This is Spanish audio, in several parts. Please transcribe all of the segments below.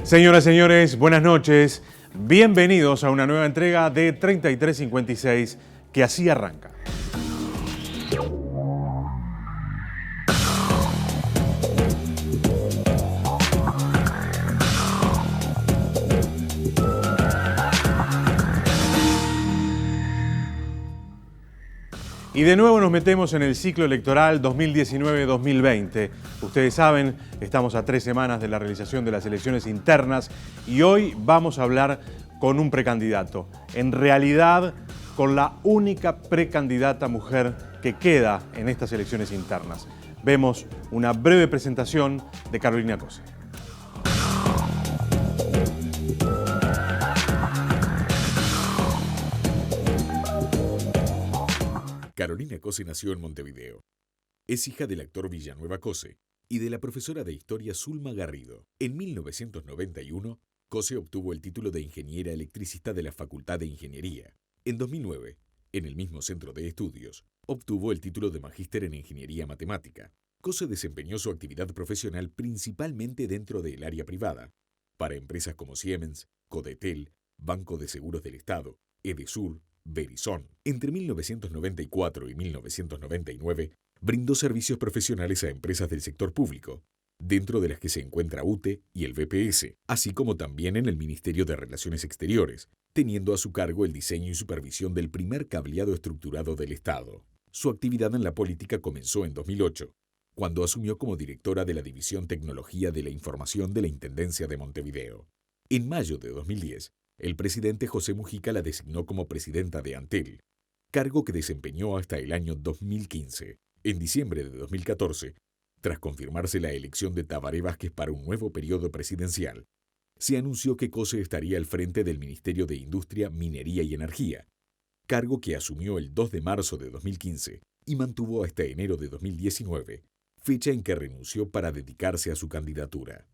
Señoras y señores, buenas noches. Bienvenidos a una nueva entrega de 3356 que así arranca. Y de nuevo nos metemos en el ciclo electoral 2019-2020. Ustedes saben, estamos a 3 semanas de la realización de las elecciones internas y hoy vamos a hablar con un precandidato. En realidad, con la única precandidata mujer que queda en estas elecciones internas. Vemos una breve presentación de Carolina Cose. Carolina Cose nació en Montevideo. Es hija del actor Villanueva Cose y de la profesora de historia Zulma Garrido. En 1991, Cose obtuvo el título de ingeniera electricista de la Facultad de Ingeniería. En 2009, en el mismo centro de estudios, obtuvo el título de magíster en ingeniería matemática. Cose desempeñó su actividad profesional principalmente dentro del área privada, para empresas como Siemens, Codetel, Banco de Seguros del Estado, Edesur, Verizon. Entre 1994 y 1999, brindó servicios profesionales a empresas del sector público, dentro de las que se encuentra UTE y el BPS, así como también en el Ministerio de Relaciones Exteriores, teniendo a su cargo el diseño y supervisión del primer cableado estructurado del Estado. Su actividad en la política comenzó en 2008, cuando asumió como directora de la División Tecnología de la Información de la Intendencia de Montevideo. En mayo de 2010, el presidente José Mujica la designó como presidenta de Antel, cargo que desempeñó hasta el año 2015. En diciembre de 2014, tras confirmarse la elección de Tabaré Vázquez para un nuevo periodo presidencial, se anunció que Cose estaría al frente del Ministerio de Industria, Minería y Energía, cargo que asumió el 2 de marzo de 2015 y mantuvo hasta enero de 2019, fecha en que renunció para dedicarse a su candidatura.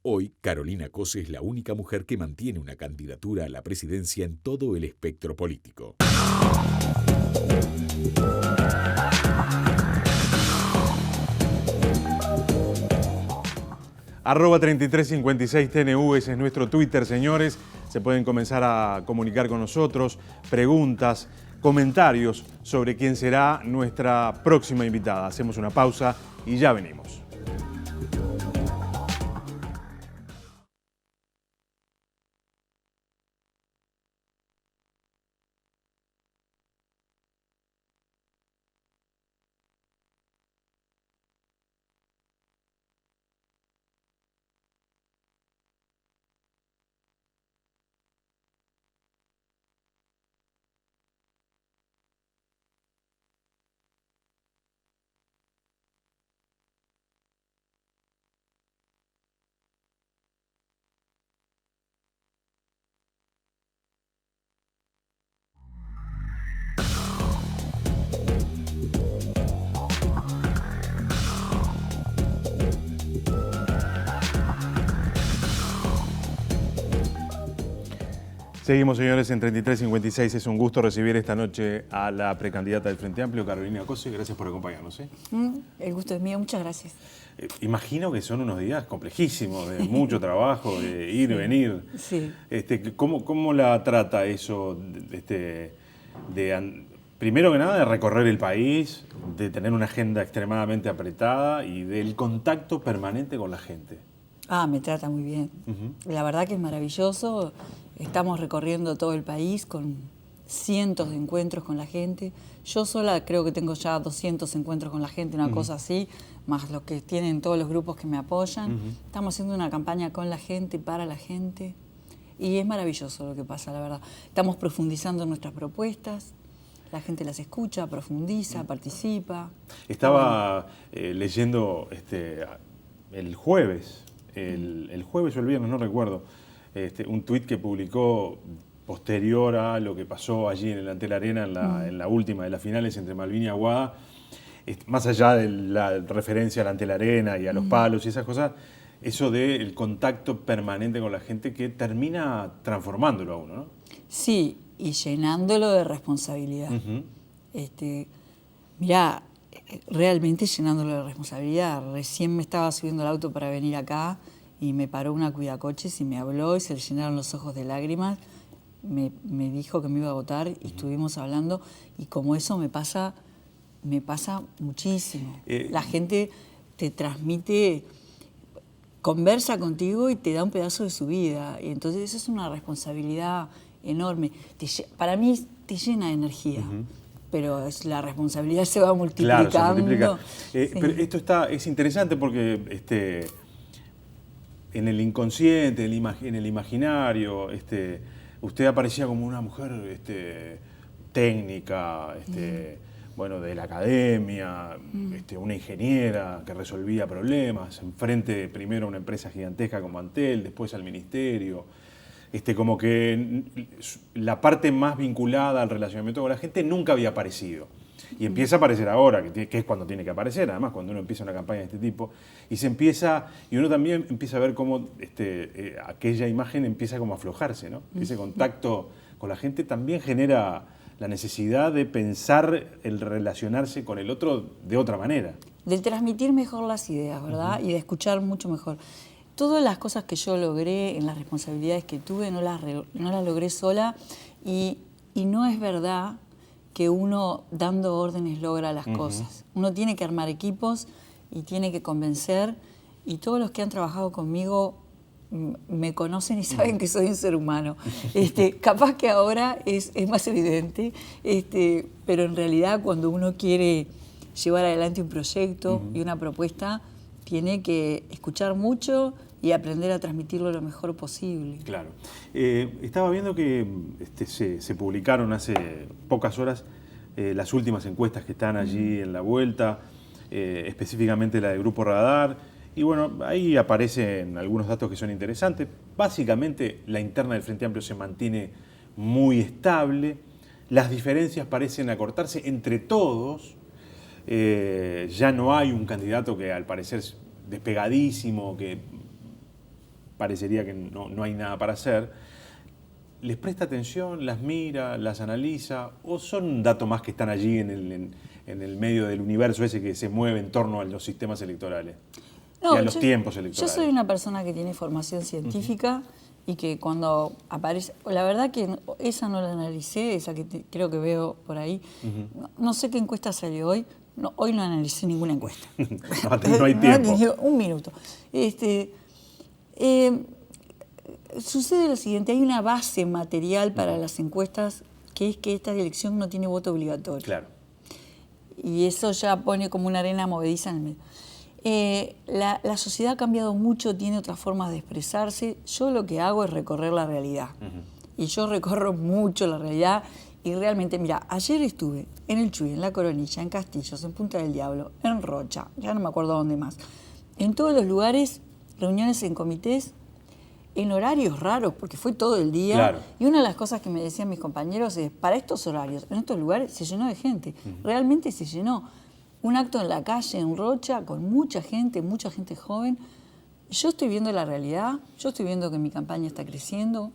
Hoy, Carolina Cose es la única mujer que mantiene una candidatura a la presidencia en todo el espectro político. @3356TNU, ese es nuestro Twitter, señores. Se pueden comenzar a comunicar con nosotros, preguntas, comentarios sobre quién será nuestra próxima invitada. Hacemos una pausa y ya venimos. Seguimos, señores, en 3356. Es un gusto recibir esta noche a la precandidata del Frente Amplio, Carolina Cose. Gracias por acompañarnos. El gusto es mío, muchas gracias. Imagino que son unos días complejísimos, de mucho trabajo, de ir, venir. Sí. ¿Cómo la trata eso primero que nada, de recorrer el país, de tener una agenda extremadamente apretada y del contacto permanente con la gente? Me trata muy bien. La verdad que es maravilloso. Estamos recorriendo todo el país con cientos de encuentros con la gente. Yo sola creo que tengo ya 200 encuentros con la gente, una cosa así, más los que tienen todos los grupos que me apoyan. Estamos haciendo una campaña con la gente, para la gente, y es maravilloso lo que pasa, la verdad. Estamos profundizando en nuestras propuestas, la gente las escucha, profundiza, participa. Estaba leyendo el jueves, el jueves o el viernes, no recuerdo, un tuit que publicó posterior a lo que pasó allí en el Antel Arena en la última de las finales entre Malvin y Aguada, más allá de la referencia al Antel Arena y a los palos y esas cosas, eso del contacto permanente con la gente que termina transformándolo a uno, ¿no? Sí, y llenándolo de responsabilidad. Mirá, realmente llenándolo de responsabilidad. Recién me estaba subiendo al auto para venir acá y me paró una cuidacoches y me habló y se le llenaron los ojos de lágrimas. Me dijo que me iba a votar y estuvimos hablando, y como eso me pasa muchísimo. La gente te transmite, conversa contigo y te da un pedazo de su vida, y entonces eso es una responsabilidad enorme. Para mí te llena de energía. Pero la responsabilidad se va multiplicando. Claro, se multiplica. Sí. Pero esto es interesante porque en el inconsciente, en el imaginario, usted aparecía como una mujer técnica, bueno, de la academia, una ingeniera que resolvía problemas, enfrente primero a una empresa gigantesca como Antel, después al ministerio. Como que la parte más vinculada al relacionamiento con la gente nunca había aparecido. Y empieza a aparecer ahora, que es cuando tiene que aparecer, además, cuando uno empieza una campaña de este tipo. Y uno también empieza a ver cómo aquella imagen empieza como a aflojarse, ¿no? Ese contacto con la gente también genera la necesidad de pensar el relacionarse con el otro de otra manera. De transmitir mejor las ideas, ¿verdad? Y de escuchar mucho mejor. Todas las cosas que yo logré en las responsabilidades que tuve no las logré sola, y no es verdad que uno dando órdenes logra las cosas. Uno tiene que armar equipos y tiene que convencer, y todos los que han trabajado conmigo me conocen y saben que soy un ser humano. Capaz que ahora es más evidente, pero en realidad cuando uno quiere llevar adelante un proyecto y una propuesta, tiene que escuchar mucho y aprender a transmitirlo lo mejor posible. Claro. Estaba viendo que se publicaron hace pocas horas las últimas encuestas que están allí en la vuelta, específicamente la del Grupo Radar, y bueno, ahí aparecen algunos datos que son interesantes. Básicamente, la interna del Frente Amplio se mantiene muy estable, las diferencias parecen acortarse entre todos, ya no hay un candidato que al parecer es despegadísimo, que parecería que no hay nada para hacer. ¿Les presta atención, las mira, las analiza, o son un dato más que están allí en el medio del universo ese que se mueve en torno a los sistemas electorales y a los tiempos electorales? Yo soy una persona que tiene formación científica y que cuando aparece... La verdad que esa no la analicé, esa que creo que veo por ahí. No sé qué encuesta salió hoy. No, hoy no analicé ninguna encuesta. No hay tiempo. Un minuto. Sucede lo siguiente, hay una base material para las encuestas, que es que esta elección no tiene voto obligatorio. Claro. Y eso ya pone como una arena movediza en el medio. La sociedad ha cambiado mucho, tiene otras formas de expresarse. Yo lo que hago es recorrer la realidad. Y yo recorro mucho la realidad. Y realmente, mira, ayer estuve en el Chuy, en La Coronilla, en Castillos, en Punta del Diablo, en Rocha, ya no me acuerdo dónde más. En todos los lugares, reuniones en comités, en horarios raros, porque fue todo el día. Claro. Y una de las cosas que me decían mis compañeros es, para estos horarios, en estos lugares, se llenó de gente. Realmente se llenó. Un acto en la calle, en Rocha, con mucha gente joven. Yo estoy viendo la realidad, yo estoy viendo que mi campaña está creciendo,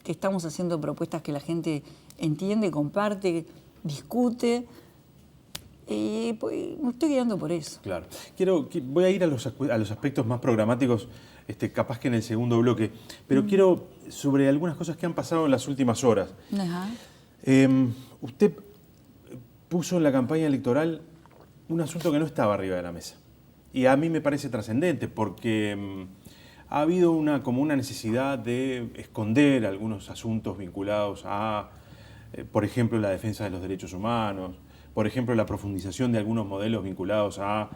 que estamos haciendo propuestas que la gente entiende, comparte, discute. Y pues, me estoy guiando por eso. Claro. Voy a ir a los aspectos más programáticos, capaz que en el segundo bloque, pero quiero sobre algunas cosas que han pasado en las últimas horas. Ajá. Usted puso en la campaña electoral un asunto que no estaba arriba de la mesa. Y a mí me parece trascendente porque ha habido como una necesidad de esconder algunos asuntos vinculados a, por ejemplo, la defensa de los derechos humanos, por ejemplo, la profundización de algunos modelos vinculados a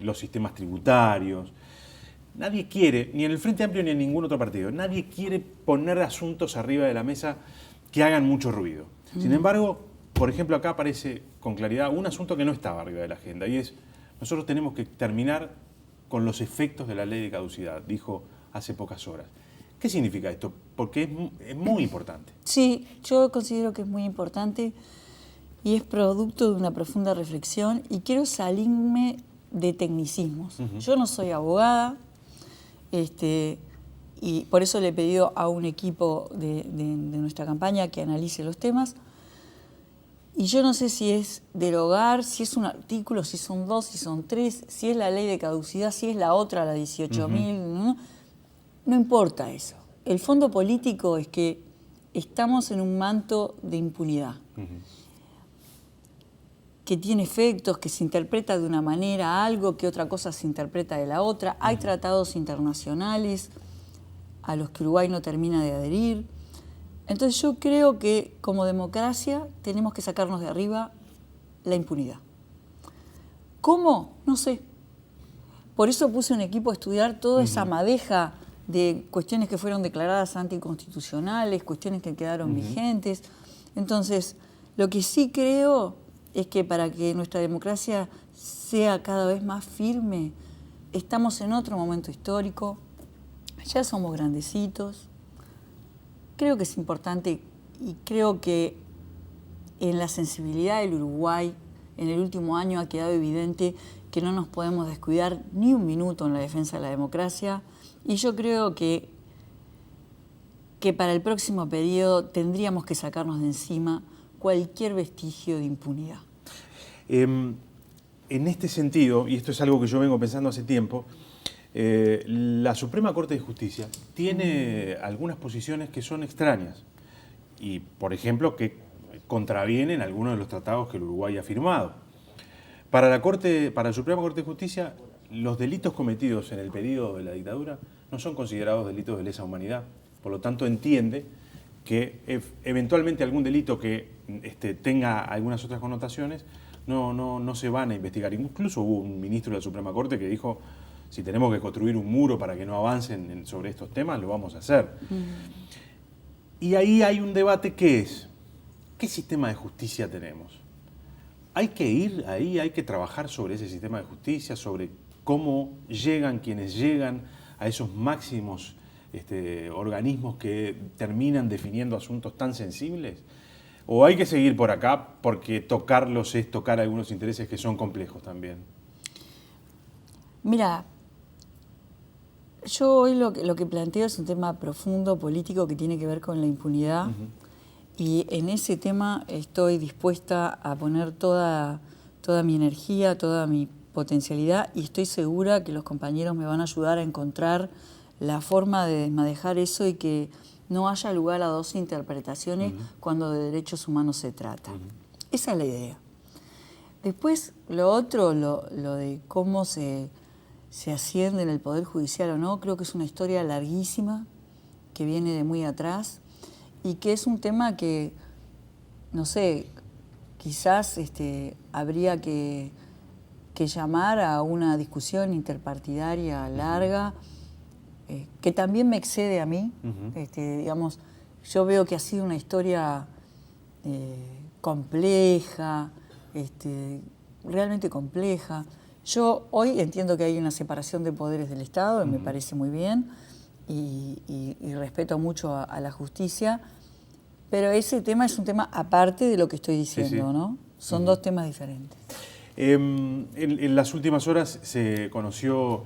los sistemas tributarios. Nadie quiere, ni en el Frente Amplio ni en ningún otro partido, nadie quiere poner asuntos arriba de la mesa que hagan mucho ruido. Sin embargo, por ejemplo, acá aparece con claridad un asunto que no estaba arriba de la agenda, y es, nosotros tenemos que terminar con los efectos de la ley de caducidad, dijo hace pocas horas. ¿Qué significa esto? Porque es muy importante. Sí, yo considero que es muy importante y es producto de una profunda reflexión, y quiero salirme de tecnicismos. Yo no soy abogada, y por eso le he pedido a un equipo de nuestra campaña que analice los temas. Y yo no sé si es derogar, si es un artículo, si son 2, si son 3, si es la ley de caducidad, si es la otra, la 18.000, ¿no? No importa eso. El fondo político es que estamos en un manto de impunidad, que tiene efectos, que se interpreta de una manera algo, que otra cosa se interpreta de la otra. Hay tratados internacionales a los que Uruguay no termina de adherir. Entonces yo creo que como democracia tenemos que sacarnos de arriba la impunidad. ¿Cómo? No sé. Por eso puse un equipo a estudiar toda esa madeja de cuestiones que fueron declaradas anticonstitucionales, cuestiones que quedaron vigentes. Entonces, lo que sí creo es que para que nuestra democracia sea cada vez más firme, estamos en otro momento histórico, ya somos grandecitos. Creo que es importante y creo que en la sensibilidad del Uruguay en el último año ha quedado evidente que no nos podemos descuidar ni un minuto en la defensa de la democracia. Y yo creo que para el próximo periodo tendríamos que sacarnos de encima cualquier vestigio de impunidad. En este sentido, y esto es algo que yo vengo pensando hace tiempo, la Suprema Corte de Justicia tiene algunas posiciones que son extrañas y, por ejemplo, que contravienen algunos de los tratados que el Uruguay ha firmado. Para la Suprema Corte de Justicia, los delitos cometidos en el periodo de la dictadura no son considerados delitos de lesa humanidad. Por lo tanto, entiende que eventualmente algún delito que tenga algunas otras connotaciones no se van a investigar. Incluso hubo un ministro de la Suprema Corte que dijo: si tenemos que construir un muro para que no avancen sobre estos temas, lo vamos a hacer. Y ahí hay un debate que es: ¿qué sistema de justicia tenemos? Hay que ir ahí, hay que trabajar sobre ese sistema de justicia, sobre cómo llegan quienes llegan a esos máximos organismos que terminan definiendo asuntos tan sensibles. ¿O hay que seguir por acá porque tocarlos es tocar algunos intereses que son complejos también? Mira, yo hoy lo que planteo es un tema profundo, político, que tiene que ver con la impunidad. Y en ese tema estoy dispuesta a poner toda mi energía, toda mi potencialidad, y estoy segura que los compañeros me van a ayudar a encontrar la forma de desmadejar eso y que no haya lugar a dos interpretaciones cuando de derechos humanos se trata. Esa es la idea. Después, lo otro, lo de cómo se asciende en el Poder Judicial o no, creo que es una historia larguísima, que viene de muy atrás, y que es un tema que, no sé, quizás habría que llamar a una discusión interpartidaria larga, que también me excede a mí. Digamos, yo veo que ha sido una historia compleja, realmente compleja. Yo hoy entiendo que hay una separación de poderes del Estado, y me parece muy bien, y respeto mucho a la justicia, pero ese tema es un tema aparte de lo que estoy diciendo, ¿no? Son dos temas diferentes. En las últimas horas se conoció,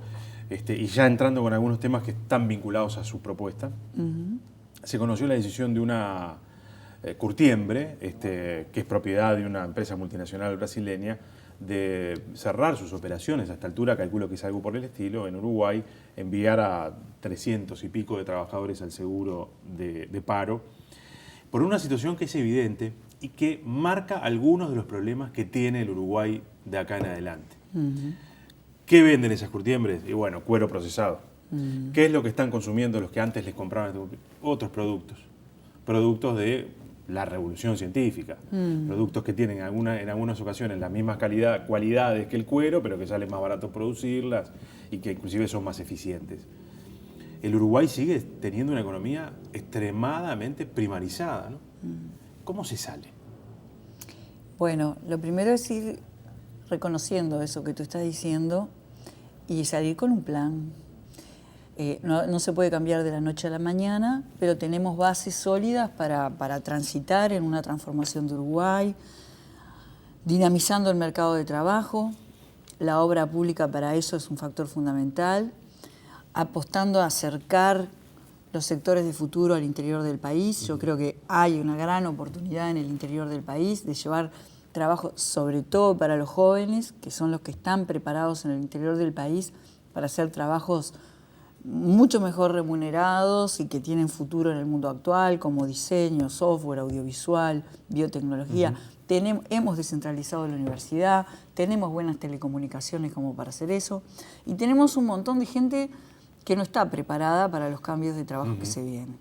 y ya entrando con algunos temas que están vinculados a su propuesta, se conoció la decisión de una curtiembre, que es propiedad de una empresa multinacional brasileña, de cerrar sus operaciones. A esta altura calculo que es algo por el estilo, en Uruguay, enviar a 300 y pico de trabajadores al seguro de paro, por una situación que es evidente y que marca algunos de los problemas que tiene el Uruguay de acá en adelante. ¿Qué venden esas curtiembres? Y bueno, cuero procesado. ¿Qué es lo que están consumiendo los que antes les compraban? Otros productos. Productos de la revolución científica. Productos que tienen en algunas ocasiones las mismas cualidades que el cuero, pero que salen más baratos producirlas y que inclusive son más eficientes. El Uruguay sigue teniendo una economía extremadamente primarizada, ¿no? ¿Cómo se sale? Bueno, lo primero es ir reconociendo eso que tú estás diciendo y salir con un plan. No se puede cambiar de la noche a la mañana, pero tenemos bases sólidas para transitar en una transformación de Uruguay, dinamizando el mercado de trabajo. La obra pública para eso es un factor fundamental, apostando a acercar los sectores de futuro al interior del país. Yo creo que hay una gran oportunidad en el interior del país de llevar trabajo, sobre todo para los jóvenes, que son los que están preparados en el interior del país para hacer trabajos mucho mejor remunerados y que tienen futuro en el mundo actual, como diseño, software, audiovisual, biotecnología. Hemos descentralizado la universidad, tenemos buenas telecomunicaciones como para hacer eso, y tenemos un montón de gente que no está preparada para los cambios de trabajo que se vienen.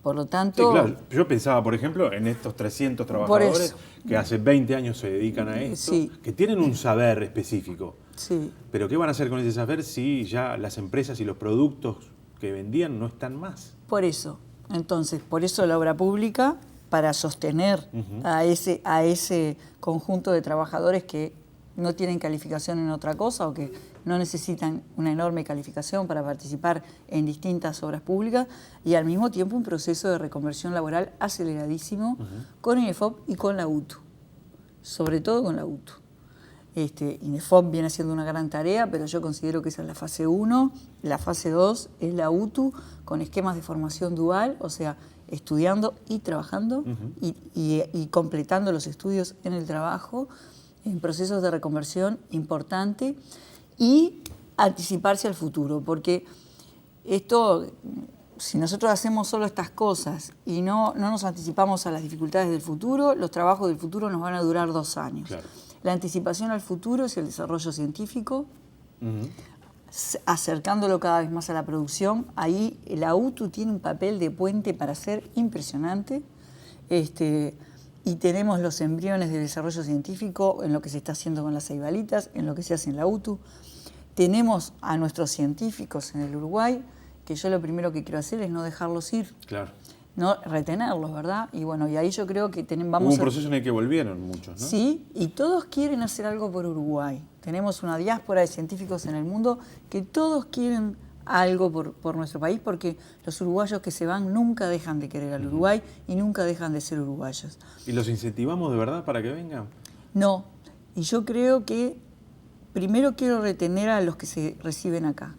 Por lo tanto... Sí, claro. Yo pensaba, por ejemplo, en estos 300 trabajadores que hace 20 años se dedican a esto, que tienen un saber específico. Sí. Pero ¿qué van a hacer con ese saber si ya las empresas y los productos que vendían no están más? Por eso. Entonces, por eso la obra pública, para sostener a ese conjunto de trabajadores que no tienen calificación en otra cosa o que no necesitan una enorme calificación para participar en distintas obras públicas, y al mismo tiempo un proceso de reconversión laboral aceleradísimo con INEFOP y con la UTU, sobre todo con la UTU. INEFOP viene haciendo una gran tarea, pero yo considero que esa es la fase 1. La fase 2 es la UTU, con esquemas de formación dual, o sea, estudiando y trabajando y completando los estudios en el trabajo, en procesos de reconversión importante, y anticiparse al futuro, porque esto, si nosotros hacemos solo estas cosas y no nos anticipamos a las dificultades del futuro, los trabajos del futuro nos van a durar 2 años. Claro. La anticipación al futuro es el desarrollo científico, acercándolo cada vez más a la producción. Ahí la UTU tiene un papel de puente para ser impresionante, y tenemos los embriones de desarrollo científico en lo que se está haciendo con las ceibalitas, en lo que se hace en la UTU. Tenemos a nuestros científicos en el Uruguay, que yo lo primero que quiero hacer es no dejarlos ir. Claro. No retenerlos, ¿verdad? Y bueno, y ahí yo creo que Hubo un proceso en el que volvieron muchos, ¿no? Sí, y todos quieren hacer algo por Uruguay. Tenemos una diáspora de científicos en el mundo que todos quieren algo por nuestro país, porque los uruguayos que se van nunca dejan de querer al Uruguay y nunca dejan de ser uruguayos. ¿Y los incentivamos de verdad para que vengan? No, y yo creo que primero quiero retener a los que se reciben acá.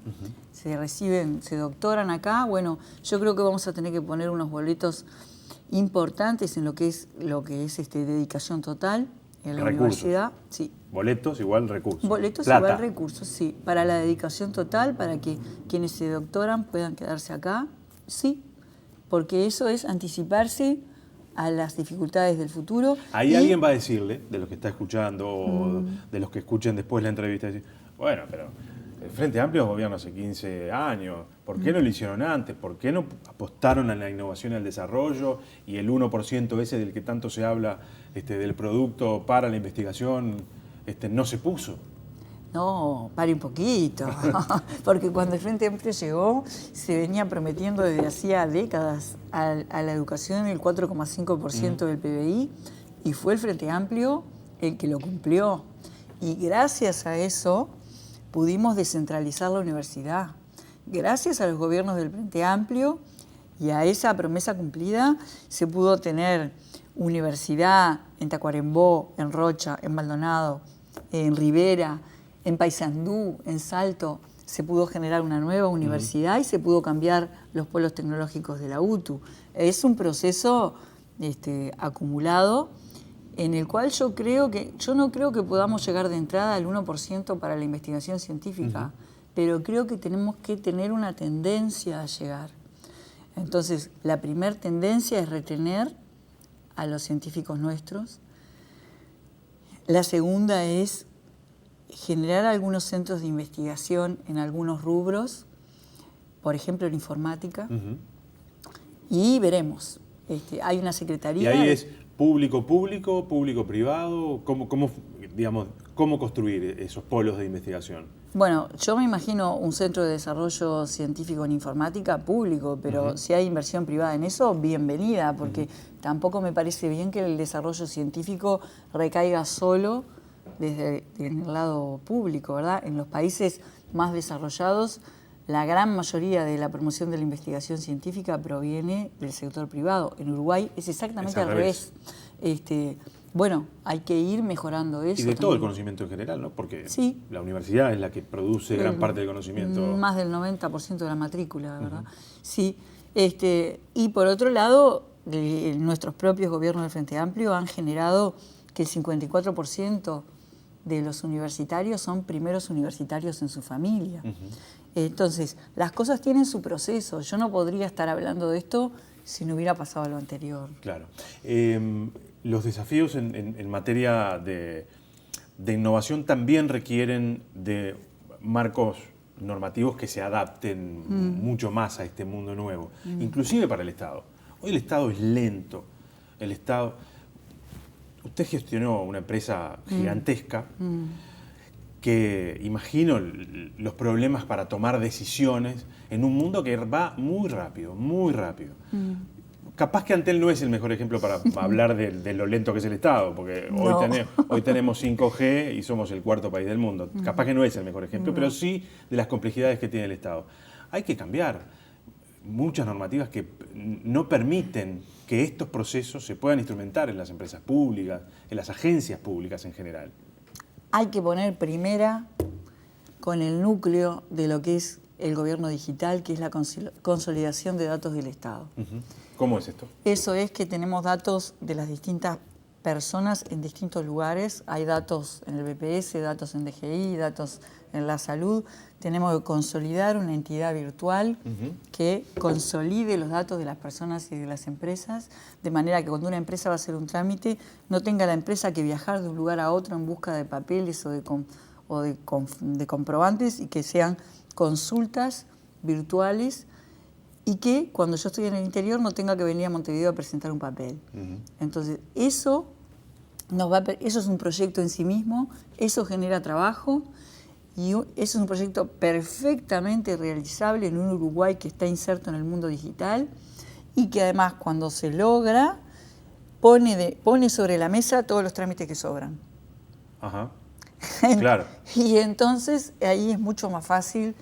Se doctoran acá. Bueno, yo creo que vamos a tener que poner unos boletos importantes en lo que es dedicación total en la universidad. Sí. Boletos igual recursos. Boletos igual recursos, sí. Para la dedicación total, para que quienes se doctoran puedan quedarse acá, sí. Porque eso es anticiparse a las dificultades del futuro. Ahí alguien va a decirle, de los que está escuchando o de los que escuchen después la entrevista, decir, bueno, pero el Frente Amplio gobierna hace 15 años, ¿por qué no lo hicieron antes? ¿Por qué no apostaron a la innovación y al desarrollo? Y el 1% ese del que tanto se habla del producto para la investigación no se puso. No, pare un poquito, porque cuando el Frente Amplio llegó se venía prometiendo desde hacía décadas a la educación el 4,5% del PBI, y fue el Frente Amplio el que lo cumplió. Y gracias a eso pudimos descentralizar la universidad. Gracias a los gobiernos del Frente Amplio y a esa promesa cumplida se pudo tener universidad en Tacuarembó, en Rocha, en Maldonado, en Rivera, en Paysandú, en Salto. Se pudo generar una nueva universidad y se pudo cambiar los polos tecnológicos de la UTU. Es un proceso acumulado en el cual yo no creo que podamos llegar de entrada al 1% para la investigación científica, pero creo que tenemos que tener una tendencia a llegar. Entonces, la primera tendencia es retener a los científicos nuestros. La segunda es generar algunos centros de investigación en algunos rubros, por ejemplo en informática, y veremos. Hay una secretaría... ¿Y ahí es público-público, público-privado? ¿Cómo construir esos polos de investigación? Bueno, yo me imagino un centro de desarrollo científico en informática público, pero si hay inversión privada en eso, bienvenida, porque tampoco me parece bien que el desarrollo científico recaiga solo desde el lado público, ¿verdad? En los países más desarrollados, la gran mayoría de la promoción de la investigación científica proviene del sector privado. En Uruguay es exactamente al revés. bueno, hay que ir mejorando eso. Y de todo el también. conocimiento en general, ¿no? Porque Sí. la universidad es la que produce gran parte del conocimiento. Más del 90% de la matrícula, ¿verdad? Sí. Y por otro lado, nuestros propios gobiernos del Frente Amplio han generado que el 54% de los universitarios son primeros universitarios en su familia. Entonces, las cosas tienen su proceso. Yo no podría estar hablando de esto si no hubiera pasado lo anterior. Claro. Los desafíos en materia de innovación también requieren de marcos normativos que se adapten mucho más a este mundo nuevo, inclusive para el Estado. Hoy el Estado es lento. El Estado... Usted gestionó una empresa gigantesca que imagino los problemas para tomar decisiones en un mundo que va muy rápido, muy rápido. Capaz que Antel no es el mejor ejemplo para hablar de lo lento que es el Estado, porque No. hoy tenemos 5G y somos el cuarto país del mundo. Capaz que no es el mejor ejemplo, pero sí de las complejidades que tiene el Estado. Hay que cambiar muchas normativas que no permiten que estos procesos se puedan instrumentar en las empresas públicas, en las agencias públicas en general. Hay que poner primera con el núcleo de lo que es el gobierno digital, que es la consolidación de datos del Estado. ¿Cómo es esto? Eso es que tenemos datos de las distintas personas en distintos lugares. Hay datos en el BPS, datos en DGI, datos en la salud. Tenemos que consolidar una entidad virtual que consolide los datos de las personas y de las empresas, de manera que cuando una empresa va a hacer un trámite, no tenga la empresa que viajar de un lugar a otro en busca de papeles o de comprobantes, y que sean consultas virtuales, y que cuando yo estoy en el interior no tenga que venir a Montevideo a presentar un papel. Entonces, eso es un proyecto en sí mismo, eso genera trabajo, y eso es un proyecto perfectamente realizable en un Uruguay que está inserto en el mundo digital, y que además, cuando se logra, pone sobre la mesa todos los trámites que sobran. Ajá. Claro. Y entonces ahí es mucho más fácil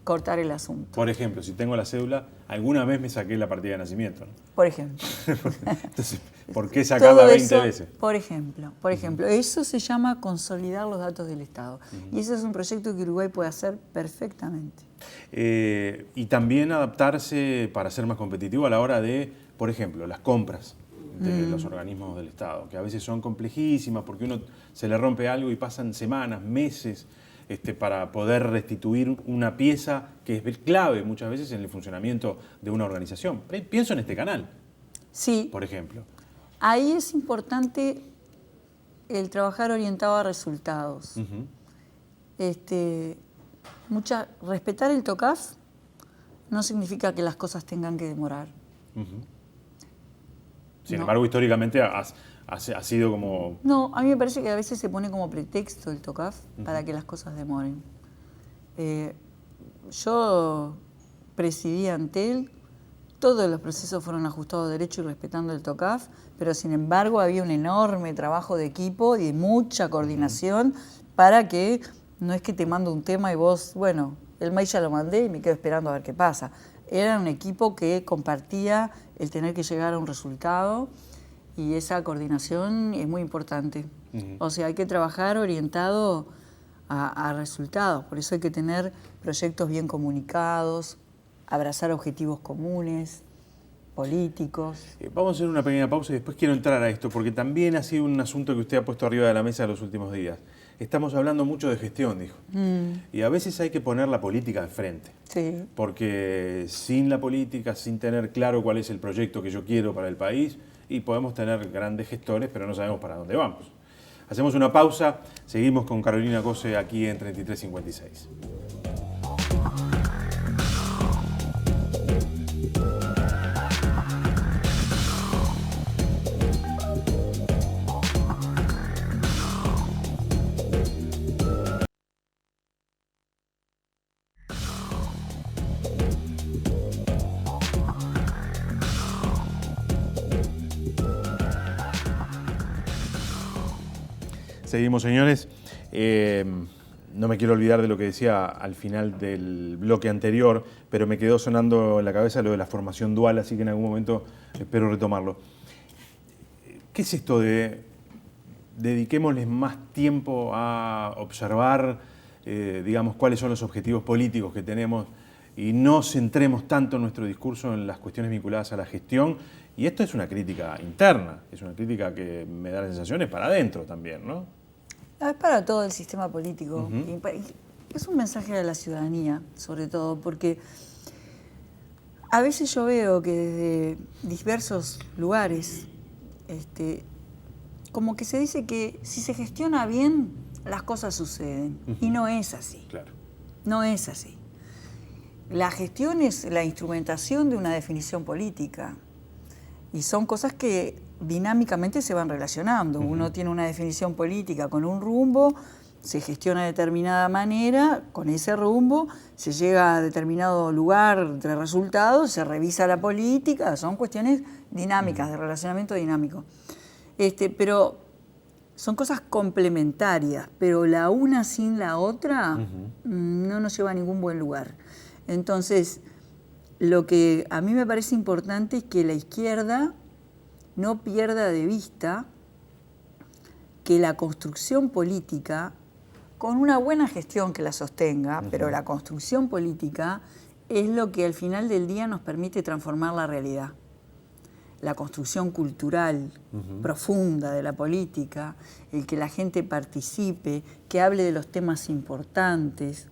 cortar el asunto. Por ejemplo, si tengo la cédula, alguna vez me saqué la partida de nacimiento, ¿no? Por ejemplo. Entonces, ¿por qué sacarla Todo 20 eso, veces? Por ejemplo, eso se llama consolidar los datos del Estado. Y ese es un proyecto que Uruguay puede hacer perfectamente. Y también adaptarse para ser más competitivo a la hora de, por ejemplo, las compras de los organismos del Estado, que a veces son complejísimas porque uno se le rompe algo y pasan semanas, meses para poder restituir una pieza que es clave muchas veces en el funcionamiento de una organización. Pienso en este canal, Sí, por ejemplo. ahí es importante el trabajar orientado a resultados. Respetar el TOCAF no significa que las cosas tengan que demorar. Sin No. embargo, históricamente ha sido como... No, a mí me parece que a veces se pone como pretexto el TOCAF para que las cosas demoren. Yo presidí Antel, todos los procesos fueron ajustados a derecho y respetando el TOCAF, pero sin embargo había un enorme trabajo de equipo y de mucha coordinación para que no es que te mando un tema y vos, bueno, el mail ya lo mandé y me quedo esperando a ver qué pasa. Era un equipo que compartía el tener que llegar a un resultado, y esa coordinación es muy importante. O sea, hay que trabajar orientado a resultados. Por eso hay que tener proyectos bien comunicados, abrazar objetivos comunes, políticos. Vamos a hacer una pequeña pausa y después quiero entrar a esto, porque también ha sido un asunto que usted ha puesto arriba de la mesa en los últimos días. Estamos hablando mucho de gestión, dijo. Y a veces hay que poner la política al frente. Sí. Porque sin la política, sin tener claro cuál es el proyecto que yo quiero para el país, y podemos tener grandes gestores, pero no sabemos para dónde vamos. Hacemos una pausa, seguimos con Carolina Cose aquí en 3356. Seguimos, señores. No me quiero olvidar de lo que decía al final del bloque anterior, pero me quedó sonando en la cabeza lo de la formación dual, así que en algún momento espero retomarlo. ¿Qué es esto de dediquémosles más tiempo a observar, digamos, cuáles son los objetivos políticos que tenemos y no centremos tanto nuestro discurso en las cuestiones vinculadas a la gestión. Y esto es una crítica interna, es una crítica que me da la sensación es para adentro también, ¿no? Es para todo el sistema político. Uh-huh. Es un mensaje a la ciudadanía, sobre todo, porque a veces yo veo que desde diversos lugares, como que se dice que si se gestiona bien, las cosas suceden. Uh-huh. Y no es así. Claro. No es así. La gestión es la instrumentación de una definición política. Y son cosas que dinámicamente se van relacionando. Uh-huh. Uno tiene una definición política con un rumbo, se gestiona de determinada manera, con ese rumbo, se llega a determinado lugar de resultados, se revisa la política, son cuestiones dinámicas, de relacionamiento dinámico. Pero son cosas complementarias, pero la una sin la otra no nos lleva a ningún buen lugar. Entonces, lo que a mí me parece importante es que la izquierda no pierda de vista que la construcción política, con una buena gestión que la sostenga, pero la construcción política es lo que al final del día nos permite transformar la realidad. La construcción cultural profunda de la política, el que la gente participe, que hable de los temas importantes,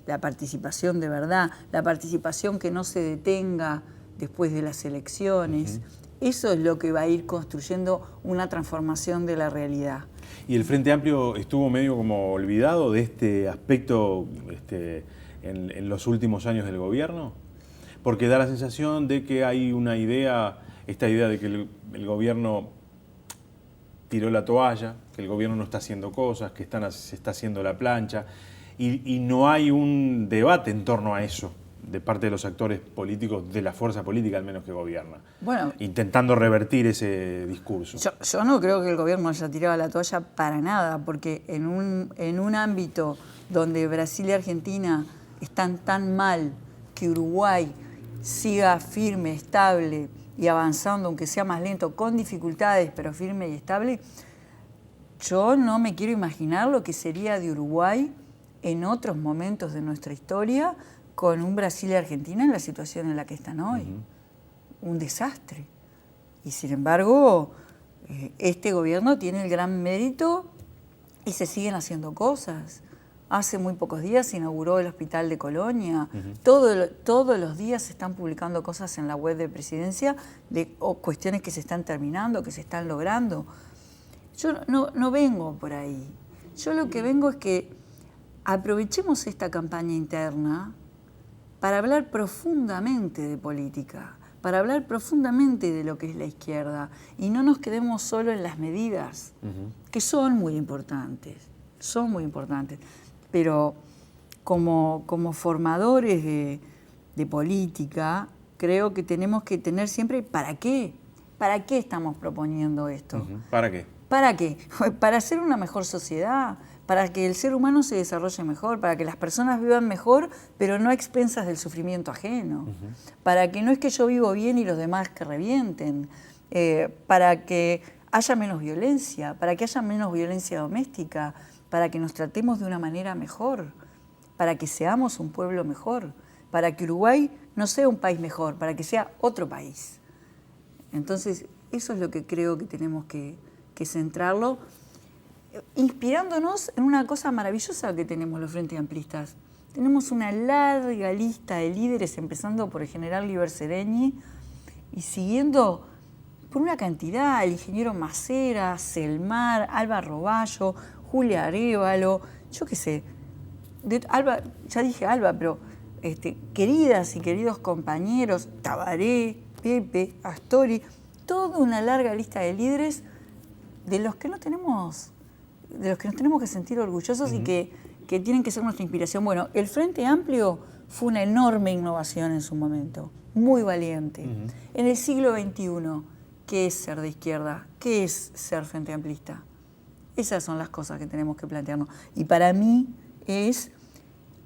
la participación de verdad, la participación que no se detenga después de las elecciones. Eso es lo que va a ir construyendo una transformación de la realidad. ¿Y el Frente Amplio estuvo medio como olvidado de este aspecto en los últimos años del gobierno? Porque da la sensación de que hay una idea, esta idea de que el gobierno tiró la toalla, que el gobierno no está haciendo cosas, que se está haciendo la plancha, y no hay un debate en torno a eso de parte de los actores políticos, de la fuerza política al menos que gobierna, bueno, intentando revertir ese discurso. Yo no creo que el gobierno haya tirado la toalla para nada, porque en un ámbito donde Brasil y Argentina están tan mal, que Uruguay siga firme, estable y avanzando, aunque sea más lento, con dificultades, pero firme y estable, yo no me quiero imaginar lo que sería de Uruguay en otros momentos de nuestra historia, con un Brasil y Argentina en la situación en la que están hoy. Un desastre. Y sin embargo, este gobierno tiene el gran mérito y se siguen haciendo cosas. Hace muy pocos días se inauguró el Hospital de Colonia. Todos los días se están publicando cosas en la web de Presidencia de cuestiones que se están terminando, que se están logrando. Yo no vengo por ahí. Yo lo que vengo es que aprovechemos esta campaña interna para hablar profundamente de política, para hablar profundamente de lo que es la izquierda y no nos quedemos solo en las medidas, que son muy importantes, pero como formadores de política creo que tenemos que tener siempre ¿para qué? ¿Para qué estamos proponiendo esto? ¿Para qué? ¿Para qué? Para hacer una mejor sociedad, para que el ser humano se desarrolle mejor, para que las personas vivan mejor, pero no a expensas del sufrimiento ajeno, para que no es que yo vivo bien y los demás que revienten, para que haya menos violencia, para que haya menos violencia doméstica, para que nos tratemos de una manera mejor, para que seamos un pueblo mejor, para que Uruguay no sea un país mejor, para que sea otro país. Entonces, eso es lo que creo que tenemos que centrarlo, inspirándonos en una cosa maravillosa que tenemos los Frente Amplistas. Tenemos una larga lista de líderes, empezando por el general Liber Seregni y siguiendo por una cantidad, el ingeniero Macera, Selmar, Alba Roballo, Julia Arévalo, yo qué sé, Alba, ya dije Alba, pero queridas y queridos compañeros, Tabaré, Pepe, Astori, toda una larga lista de líderes de los que nos tenemos que sentir orgullosos y que tienen que ser nuestra inspiración. Bueno, el Frente Amplio fue una enorme innovación en su momento, muy valiente. En el siglo XXI, ¿qué es ser de izquierda? ¿Qué es ser Frente Amplista? Esas son las cosas que tenemos que plantearnos. Y para mí es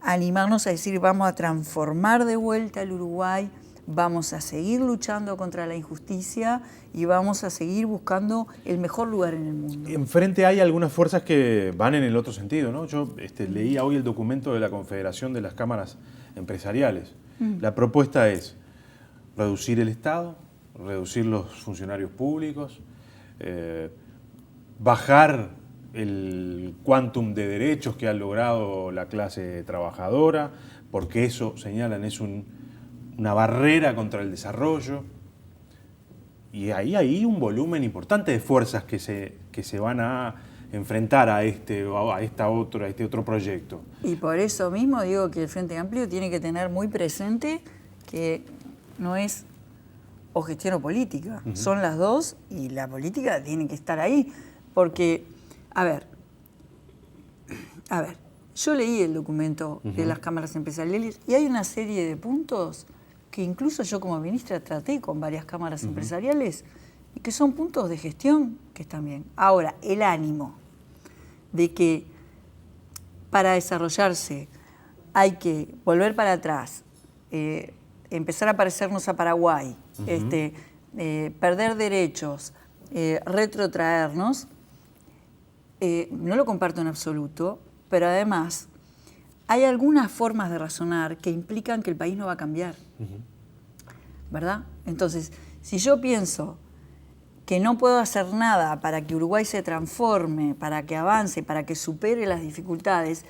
animarnos a decir, vamos a transformar de vuelta el Uruguay, vamos a seguir luchando contra la injusticia y vamos a seguir buscando el mejor lugar en el mundo. Enfrente hay algunas fuerzas que van en el otro sentido, ¿no? Yo leía hoy el documento de la Confederación de las Cámaras Empresariales. La propuesta es reducir el Estado, reducir los funcionarios públicos, bajar el quantum de derechos que ha logrado la clase trabajadora, porque eso, señalan, es una barrera contra el desarrollo. Y ahí hay un volumen importante de fuerzas que se van a enfrentar a este otro proyecto. Y por eso mismo digo que el Frente Amplio tiene que tener muy presente que no es o gestión o política, son las dos, y la política tiene que estar ahí, porque, a ver, yo leí el documento de las cámaras empresariales y hay una serie de puntos que incluso yo como ministra traté con varias cámaras empresariales y que son puntos de gestión que están bien. Ahora, el ánimo de que para desarrollarse hay que volver para atrás, empezar a parecernos a Paraguay, perder derechos, retrotraernos, no lo comparto en absoluto, pero además hay algunas formas de razonar que implican que el país no va a cambiar, ¿verdad? Entonces, si yo pienso que no puedo hacer nada para que Uruguay se transforme, para que avance, para que supere las dificultades,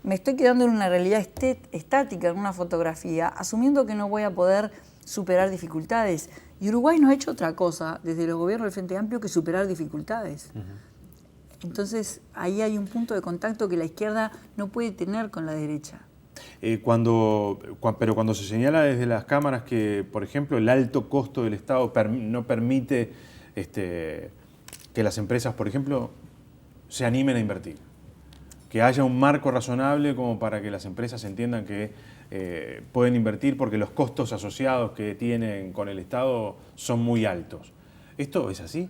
me estoy quedando en una realidad estática, en una fotografía, asumiendo que no voy a poder superar dificultades. Y Uruguay no ha hecho otra cosa, desde los gobiernos del Frente Amplio, que superar dificultades. Entonces, ahí hay un punto de contacto que la izquierda no puede tener con la derecha. Pero cuando se señala desde las cámaras que, por ejemplo, el alto costo del Estado no permite que las empresas, por ejemplo, se animen a invertir, que haya un marco razonable como para que las empresas entiendan que pueden invertir porque los costos asociados que tienen con el Estado son muy altos. ¿Esto es así?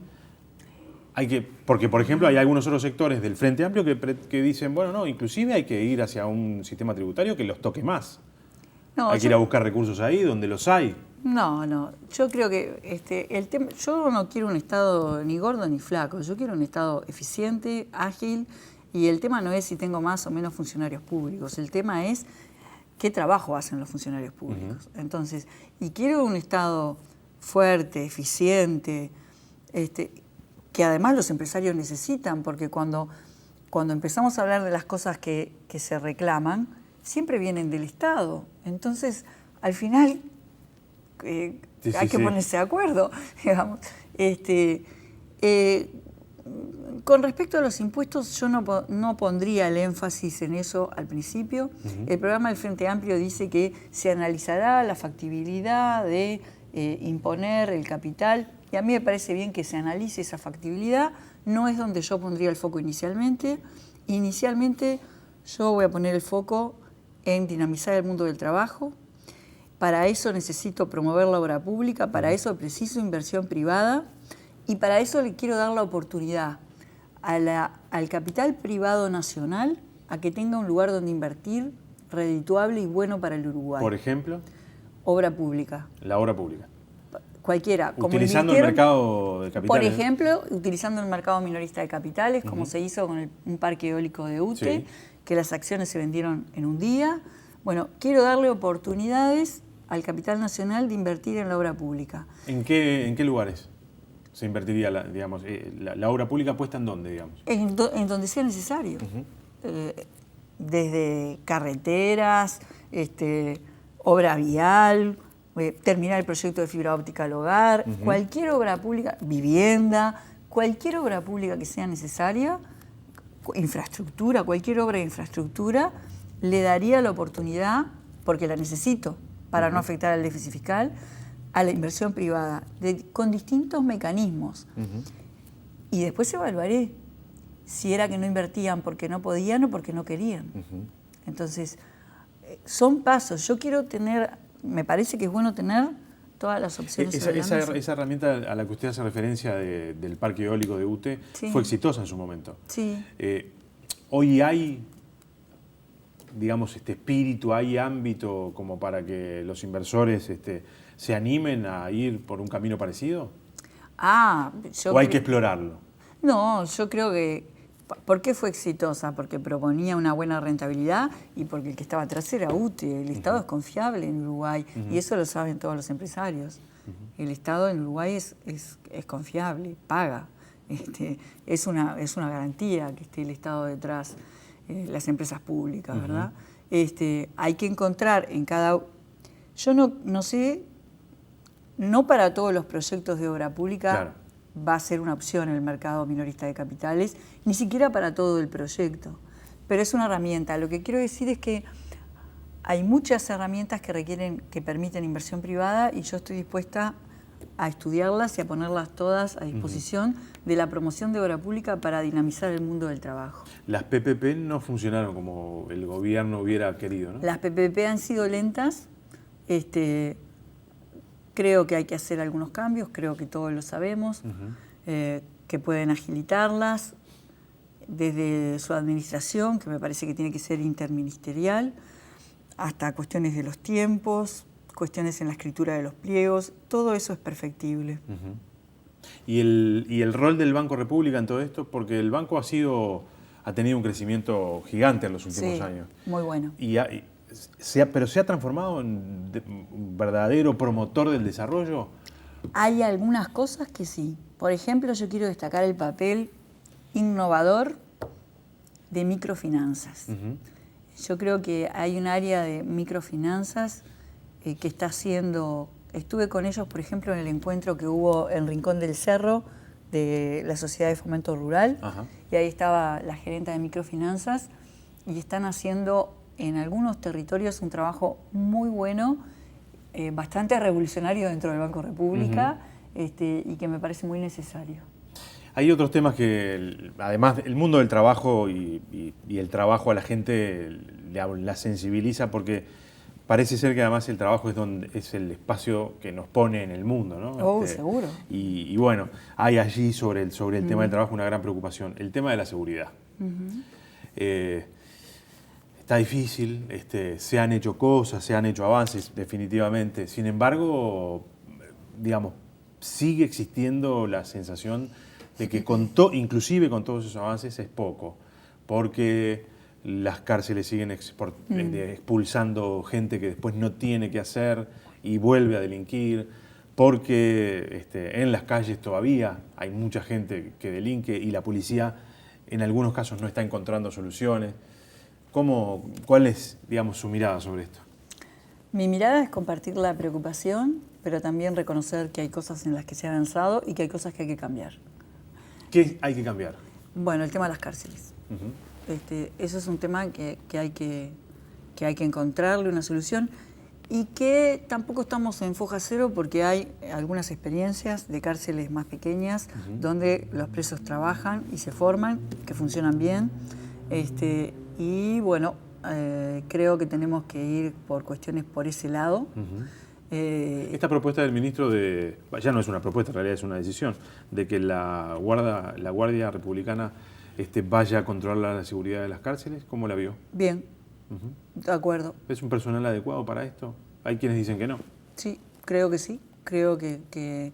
Porque, por ejemplo, hay algunos otros sectores del Frente Amplio que dicen, bueno, no, inclusive hay que ir hacia un sistema tributario que los toque más. No, hay que ir a buscar recursos ahí donde los hay. No, yo creo que yo no quiero un Estado ni gordo ni flaco, yo quiero un Estado eficiente, ágil, y el tema no es si tengo más o menos funcionarios públicos, el tema es qué trabajo hacen los funcionarios públicos. Entonces, y quiero un Estado fuerte, eficiente, que además los empresarios necesitan, porque cuando empezamos a hablar de las cosas que se reclaman, siempre vienen del Estado. Entonces, al final, hay que ponerse de acuerdo, digamos. Con respecto a los impuestos, yo no pondría el énfasis en eso al principio. El programa del Frente Amplio dice que se analizará la factibilidad de imponer el capital, y a mí me parece bien que se analice esa factibilidad. No es donde yo pondría el foco inicialmente. Inicialmente yo voy a poner el foco en dinamizar el mundo del trabajo. Para eso necesito promover la obra pública, para eso preciso inversión privada, y para eso le quiero dar la oportunidad al capital privado nacional a que tenga un lugar donde invertir redituable y bueno para el Uruguay. Por ejemplo, obra pública. La obra pública. Cualquiera. Utilizando el mercado de capitales. Por ejemplo, utilizando el mercado minorista de capitales, como se hizo con un parque eólico de UTE, que las acciones se vendieron en un día. Bueno, quiero darle oportunidades al capital nacional de invertir en la obra pública. ¿En qué lugares se invertiría la obra pública puesta en dónde, digamos? En donde sea necesario. Desde carreteras, obra vial, terminar el proyecto de fibra óptica al hogar, cualquier obra pública, vivienda, cualquier obra pública que sea necesaria, infraestructura, cualquier obra de infraestructura, le daría la oportunidad, porque la necesito para no afectar al déficit fiscal, a la inversión privada, con distintos mecanismos. Y después evaluaré si era que no invertían porque no podían o porque no querían. Entonces, son pasos. Yo quiero tener, me parece que es bueno tener todas las opciones. Esa herramienta a la que usted hace referencia del parque eólico de UTE fue exitosa en su momento. Sí. Hoy hay, digamos, espíritu, hay ámbito como para que los inversores se animen a ir por un camino parecido? Yo ¿O hay que explorarlo? No, yo creo que... ¿Por qué fue exitosa? Porque proponía una buena rentabilidad y porque el que estaba atrás era UTE. El Estado es confiable en Uruguay y eso lo saben todos los empresarios. El Estado en Uruguay es confiable, paga. Es una garantía que esté el Estado detrás, las empresas públicas, ¿verdad? Hay que encontrar en cada... Yo no sé, no para todos los proyectos de obra pública... Claro. Va a ser una opción el mercado minorista de capitales, ni siquiera para todo el proyecto, pero es una herramienta. Lo que quiero decir es que hay muchas herramientas que permiten inversión privada y yo estoy dispuesta a estudiarlas y a ponerlas todas a disposición de la promoción de obra pública para dinamizar el mundo del trabajo. Las PPP no funcionaron como el gobierno hubiera querido, ¿no? Las PPP han sido lentas. Creo que hay que hacer algunos cambios, creo que todos lo sabemos, que pueden agilitarlas desde su administración, que me parece que tiene que ser interministerial, hasta cuestiones de los tiempos, cuestiones en la escritura de los pliegos, todo eso es perfectible. ¿Y el rol del Banco República en todo esto? Porque el banco ha tenido un crecimiento gigante en los últimos años. Muy bueno. Pero se ha transformado en un verdadero promotor del desarrollo. Hay algunas cosas que sí. Por ejemplo, yo quiero destacar el papel innovador de microfinanzas. Yo creo que hay un área de microfinanzas que está haciendo... Estuve con ellos, por ejemplo, en el encuentro que hubo en Rincón del Cerro de la Sociedad de Fomento Rural. Y ahí estaba la gerenta de microfinanzas y están haciendo en algunos territorios un trabajo muy bueno, bastante revolucionario dentro del Banco República y que me parece muy necesario. Hay otros temas que, además, el mundo del trabajo y el trabajo a la gente la sensibiliza porque parece ser que además el trabajo es el espacio que nos pone en el mundo, ¿no? Seguro. Y bueno, hay allí sobre el tema del trabajo una gran preocupación. El tema de la seguridad. Está difícil, se han hecho cosas, se han hecho avances definitivamente. Sin embargo, digamos, sigue existiendo la sensación de que inclusive con todos esos avances es poco, porque las cárceles siguen expulsando gente que después no tiene que hacer y vuelve a delinquir, porque en las calles todavía hay mucha gente que delinque y la policía en algunos casos no está encontrando soluciones. ¿Cuál es, digamos, su mirada sobre esto? Mi mirada es compartir la preocupación, pero también reconocer que hay cosas en las que se ha avanzado y que hay cosas que hay que cambiar. ¿Qué hay que cambiar? Bueno, el tema de las cárceles. Eso es un tema que hay que encontrarle una solución y que tampoco estamos en foja cero porque hay algunas experiencias de cárceles más pequeñas donde los presos trabajan y se forman, que funcionan bien. Y bueno, creo que tenemos que ir por cuestiones por ese lado. Esta propuesta del ministro ya no es una propuesta, en realidad es una decisión, de que la Guardia Republicana vaya a controlar la seguridad de las cárceles, ¿cómo la vio? Bien, de acuerdo. ¿Es un personal adecuado para esto? Hay quienes dicen que no. Sí, creo que sí. Creo que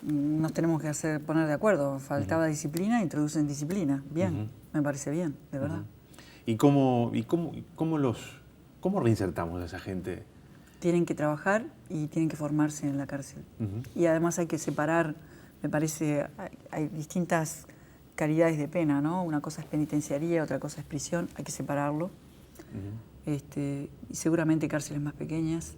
nos tenemos que poner de acuerdo. Faltaba disciplina, introducen disciplina. Bien, me parece bien, de verdad. ¿Y cómo reinsertamos a esa gente? Tienen que trabajar y tienen que formarse en la cárcel. Y además hay que separar, me parece, hay distintas calidades de pena, ¿no? Una cosa es penitenciaría, otra cosa es prisión, hay que separarlo. Y seguramente cárceles más pequeñas.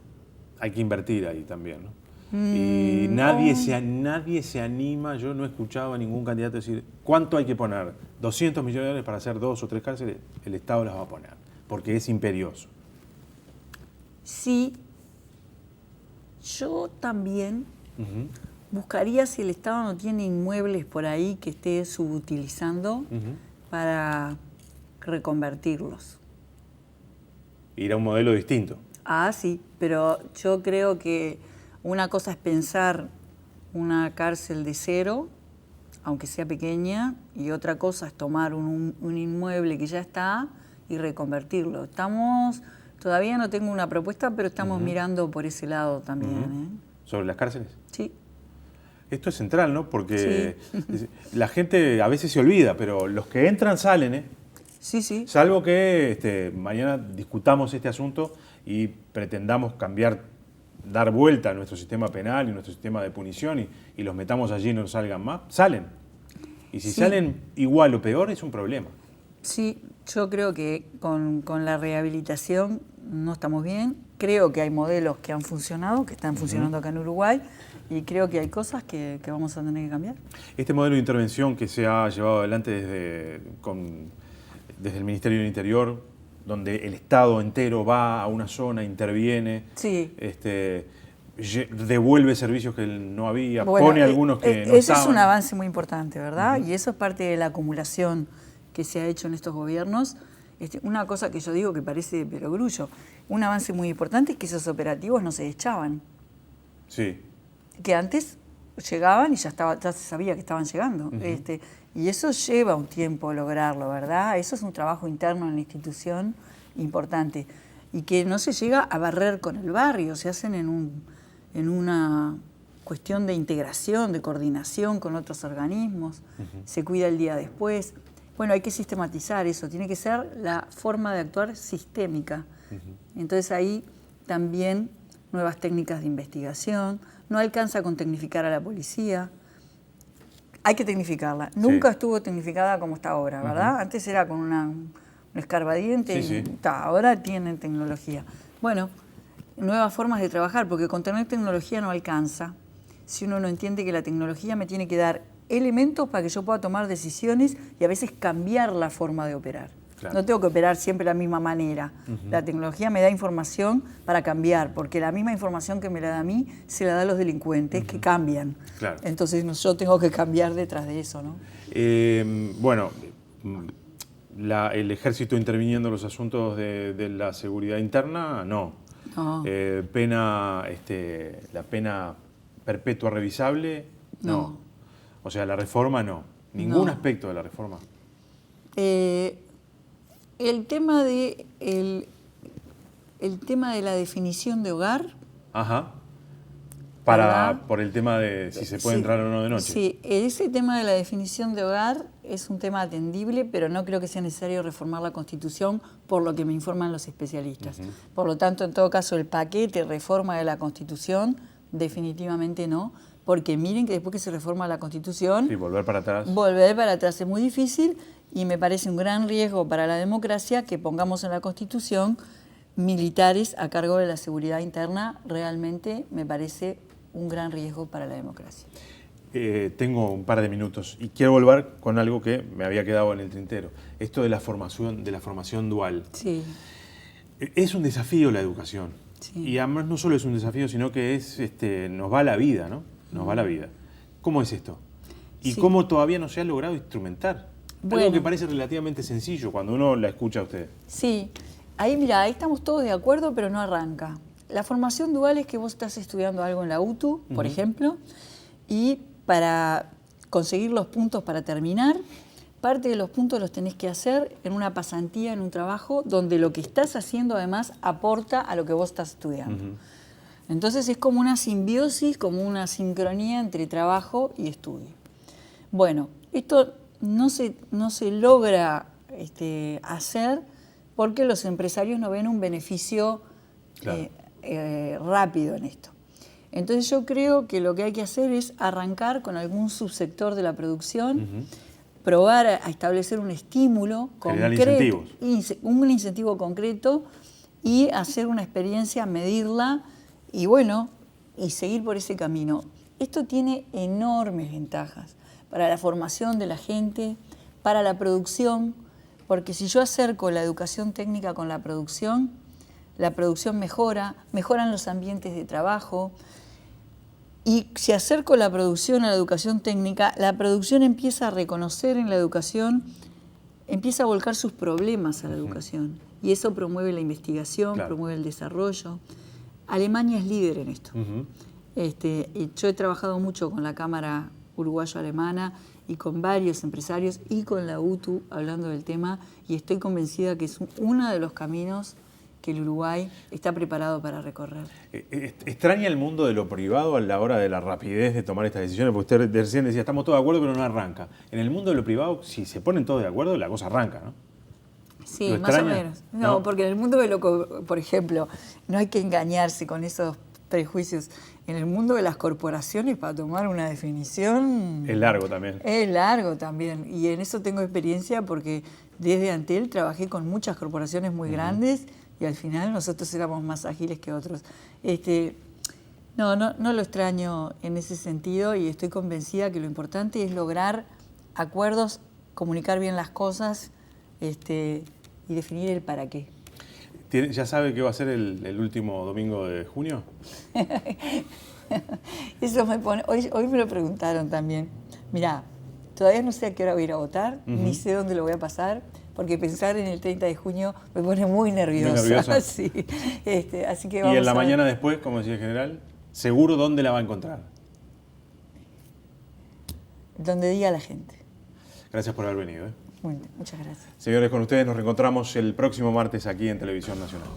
Hay que invertir ahí también, ¿no? Y nadie se anima, yo no he escuchado a ningún candidato decir ¿cuánto hay que poner? 200 millones de dólares para hacer 2 o 3 cárceles, el Estado las va a poner, porque es imperioso. Sí, yo también buscaría si el Estado no tiene inmuebles por ahí que esté subutilizando para reconvertirlos. Ir a un modelo distinto. Sí, pero yo creo que una cosa es pensar una cárcel de cero, aunque sea pequeña, y otra cosa es tomar un inmueble que ya está y reconvertirlo. Todavía no tengo una propuesta, pero estamos mirando por ese lado también. sobre las cárceles. Sí. Esto es central, ¿no? Porque Sí. la gente a veces se olvida, pero los que entran salen, ¿eh? Sí, sí. Salvo que mañana discutamos este asunto y pretendamos cambiar, dar vuelta a nuestro sistema penal y nuestro sistema de punición y los metamos allí y no salgan más, salen. Y si Sí. salen igual o peor, es un problema. Sí, yo creo que con la rehabilitación no estamos bien. Creo que hay modelos que han funcionado, que están funcionando acá en Uruguay, y creo que hay cosas que vamos a tener que cambiar. Este modelo de intervención que se ha llevado adelante desde el Ministerio del Interior, donde el Estado entero va a una zona, interviene, Sí. devuelve servicios que no había, Bueno, pone algunos que no ese estaban. es un avance muy importante, ¿verdad? Y eso es parte de la acumulación que se ha hecho en estos gobiernos. Una cosa que yo digo que parece perogrullo, un avance muy importante es que esos operativos no se echaban. Sí. Que antes llegaban y ya se sabía que estaban llegando. Y eso lleva un tiempo lograrlo, ¿verdad? Eso es un trabajo interno en la institución importante. Y que no se llega a barrer con el barrio, se hacen en una cuestión de integración, de coordinación con otros organismos, se cuida el día después. Bueno, hay que sistematizar eso, tiene que ser la forma de actuar sistémica. Entonces ahí también nuevas técnicas de investigación, no alcanza con tecnificar a la policía, hay que tecnificarla. Nunca estuvo tecnificada como está ahora, ¿verdad? Antes era con un escarbadiente, Sí, sí. Ahora tienen tecnología. Bueno, nuevas formas de trabajar, porque con tener tecnología no alcanza si uno no entiende que la tecnología me tiene que dar elementos para que yo pueda tomar decisiones y a veces cambiar la forma de operar. Claro. No tengo que operar siempre de la misma manera. La tecnología me da información para cambiar, porque la misma información que me la da a mí se la da a los delincuentes que cambian. Claro. Entonces yo tengo que cambiar detrás de eso, ¿no? Bueno, el ejército interviniendo en los asuntos de la seguridad interna, no. No. La pena perpetua revisable, no. O sea, la reforma, no. Ningún No. aspecto de la reforma. El tema de la definición de hogar. Ajá. ¿Verdad? Por el tema de si se puede Sí, entrar o no de noche. Sí, ese tema de la definición de hogar es un tema atendible, pero no creo que sea necesario reformar la Constitución, por lo que me informan los especialistas. Por lo tanto, en todo caso, el paquete reforma de la Constitución, definitivamente no, porque miren que después que se reforma la Constitución, Sí, volver para atrás. volver para atrás es muy difícil y me parece un gran riesgo para la democracia que pongamos en la Constitución militares a cargo de la seguridad interna. Realmente me parece un gran riesgo para la democracia. Tengo un par de minutos y quiero volver con algo que me había quedado en el tintero. Esto de la formación dual. Sí. Es un desafío la educación. Sí. Y además no solo es un desafío, sino que nos va la vida, ¿no? Nos va la vida. ¿Cómo es esto? ¿Y Sí. cómo todavía no se ha logrado instrumentar? Bueno. Algo que parece relativamente sencillo cuando uno la escucha a usted. Sí, ahí estamos todos de acuerdo, pero no arranca. La formación dual es que vos estás estudiando algo en la UTU, por ejemplo, y para conseguir los puntos para terminar, parte de los puntos los tenés que hacer en una pasantía, en un trabajo, donde lo que estás haciendo además aporta a lo que vos estás estudiando. Entonces es como una simbiosis, como una sincronía entre trabajo y estudio. Bueno, esto no se logra hacer porque los empresarios no ven un beneficio Claro. rápido en esto. Entonces yo creo que lo que hay que hacer es arrancar con algún subsector de la producción, probar a establecer un estímulo Generar concreto, incentivos. un incentivo concreto y hacer una experiencia, medirla y bueno, y seguir por ese camino. Esto tiene enormes ventajas para la formación de la gente, para la producción, porque si yo acerco la educación técnica con la producción mejora, mejoran los ambientes de trabajo. Y si acerco la producción a la educación técnica, la producción empieza a reconocer en la educación, empieza a volcar sus problemas a la educación. Y eso promueve la investigación, Claro. promueve el desarrollo. Alemania es líder en esto. Y yo he trabajado mucho con la Cámara Uruguayo-Alemana y con varios empresarios y con la UTU hablando del tema y estoy convencida que es uno de los caminos que el Uruguay está preparado para recorrer. ¿Extraña el mundo de lo privado a la hora de la rapidez de tomar estas decisiones? Porque usted recién decía, estamos todos de acuerdo, pero no arranca. En el mundo de lo privado, si se ponen todos de acuerdo, la cosa arranca, ¿no? Sí, ¿Lo más o extraña? menos. ¿No? No, porque en el mundo de lo, por ejemplo, no hay que engañarse con esos prejuicios. En el mundo de las corporaciones, para tomar una definición... Es largo también. Es largo también. Y en eso tengo experiencia porque desde Antel trabajé con muchas corporaciones muy grandes y al final nosotros éramos más ágiles que otros. No lo extraño en ese sentido y estoy convencida que lo importante es lograr acuerdos, comunicar bien las cosas y definir el para qué. ¿Ya sabe qué va a ser el último domingo de junio? Eso me pone... Hoy me lo preguntaron también. Mirá, todavía no sé a qué hora voy a ir a votar, ni sé dónde lo voy a pasar, porque pensar en el 30 de junio me pone muy nerviosa. ¿Muy nerviosa? Sí. Así que Y vamos en la a ver. mañana después, como decía el general, seguro dónde la va a encontrar. Donde diga la gente. Gracias por haber venido. Bueno, muchas gracias. Señores, con ustedes nos reencontramos el próximo martes aquí en Televisión Nacional.